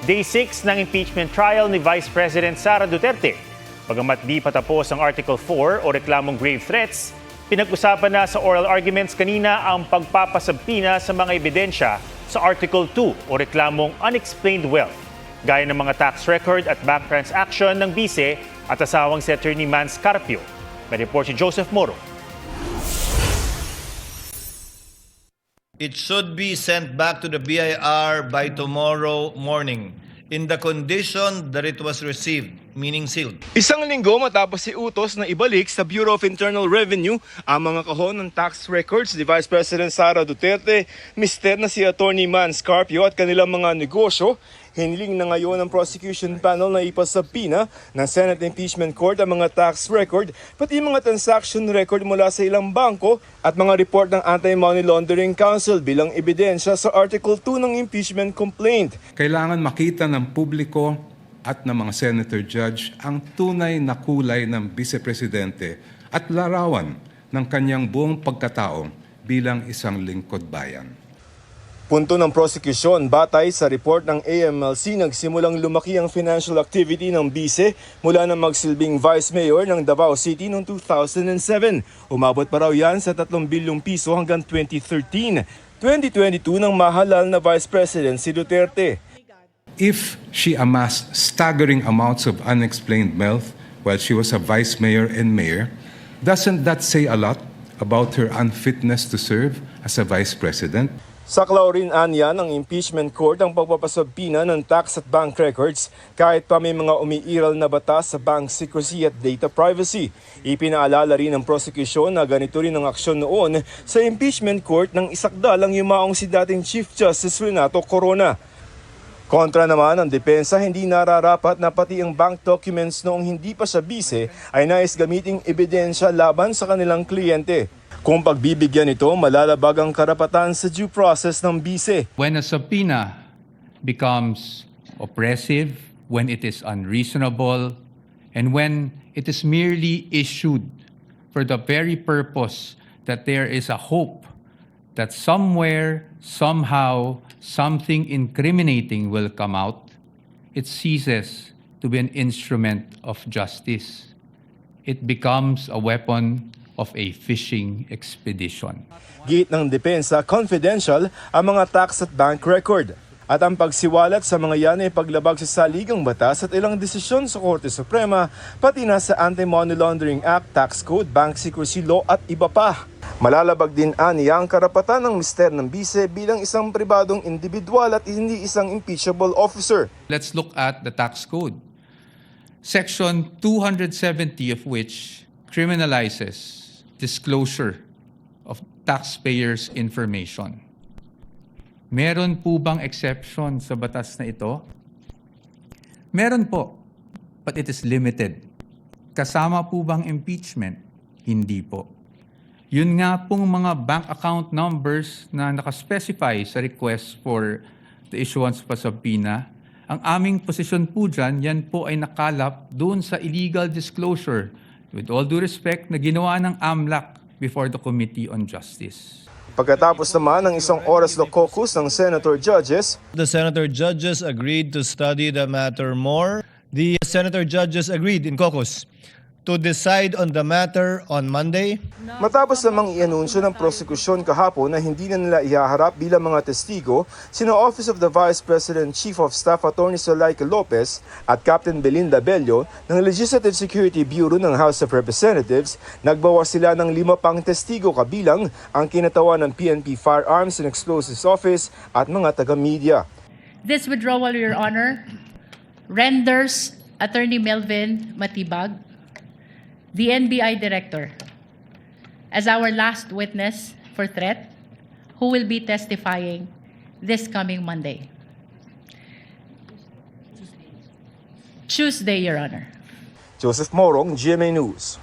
Day 6 ng impeachment trial ni Vice President Sara Duterte. Bagamat di patapos ang Article 4 o reklamong grave threats, pinag-usapan na sa oral arguments kanina ang pagpapasabpina sa mga ebidensya sa Article 2 o reklamong unexplained wealth, gaya ng mga tax record at bank transaction ng bise at asawang si Attorney Mans Carpio. May report si Joseph Moro. It should be sent back to the BIR by tomorrow morning in the condition that it was received, meaning sealed. Isang linggo matapos si utos na ibalik sa Bureau of Internal Revenue ang mga kahon ng tax records ni Vice President Sara Duterte, mister na si Attorney Mans Carpio at kanilang mga negosyo, hiniling na ngayon ng prosecution panel na ipasabpina ng Senate Impeachment Court ang mga tax record, pati mga transaction record mula sa ilang bangko at mga report ng Anti-Money Laundering Council bilang ebidensya sa Article 2 ng impeachment complaint. Kailangan makita ng publiko at ng mga senator judge ang tunay na kulay ng vice-presidente at larawan ng kanyang buong pagkatao bilang isang lingkod bayan. Punto ng prosecution, batay sa report ng AMLC, nagsimulang lumaki ang financial activity ng bise mula na magsilbing Vice Mayor ng Davao City noong 2007. Umabot pa raw yan sa 3 bilyong piso hanggang 2013. 2022 nang mahalal na Vice President si Duterte. If she amassed staggering amounts of unexplained wealth while she was a vice mayor and mayor, doesn't that say a lot about her unfitness to serve as a vice president? Saklaw rin anya ng impeachment court ang pagpapasabpina ng tax at bank records kahit pa may mga umiiral na batas sa bank secrecy at data privacy. Ipinaalala rin ng prosecution na ganito rin ang aksyon noon sa impeachment court ng isakdalang yumaong si dating Chief Justice Renato Corona. Kontra naman ang depensa, hindi nararapat na pati ang bank documents noong hindi pa siya bise ay nais gamiting ebidensya laban sa kanilang kliyente. Kung pagbibigyan ito, malalabag ang karapatan sa due process ng bise. When a subpoena becomes oppressive, when it is unreasonable, and when it is merely issued for the very purpose that there is a hope that somewhere, somehow, something incriminating will come out, it ceases to be an instrument of justice. It becomes a weapon of a fishing expedition. Gate ng depensa, confidential ang mga tax at bank record. At ang pagsiwalat sa mga yan ay paglabag sa saligang batas at ilang desisyon sa Korte Suprema, pati na sa Anti-Money Laundering Act, Tax Code, Bank Secrecy Law at iba pa. Malalabag din aniya ang karapatan ng mister ng bise bilang isang pribadong individual at hindi isang impeachable officer. Let's look at the tax code. Section 270 of which criminalizes disclosure of taxpayers' information. Meron po bang exception sa batas na ito? Meron po, but it is limited. Kasama po bang impeachment? Hindi po. Yun nga pong mga bank account numbers na nakaspecify sa request for the issuance of a subpoena, ang aming posisyon po dyan, yan po ay nakalap doon sa illegal disclosure, with all due respect, na ginawa ng AMLAC before the Committee on Justice. Pagkatapos naman ng isang oras na caucus ng senator judges, The senator judges agreed to study the matter more. The senator judges agreed in caucus to decide on the matter on Monday. matapos namang i-anunsyo ng prosekusyon kahapon na hindi na nila ihaharap bilang mga testigo sina Office of the Vice President Chief of Staff Attorney Zulaika Lopez at Captain Belinda Bello ng Legislative Security Bureau ng House of Representatives, nagbawas sila ng 5 pang testigo kabilang ang kinatawan ng PNP Firearms and Explosives Office at mga taga-media. This withdrawal, Your Honor, renders Attorney Melvin Matibag, the NBI Director, as our last witness for threat, who will be testifying this coming Monday. Tuesday, Your Honor. Joseph Morong, GMA News.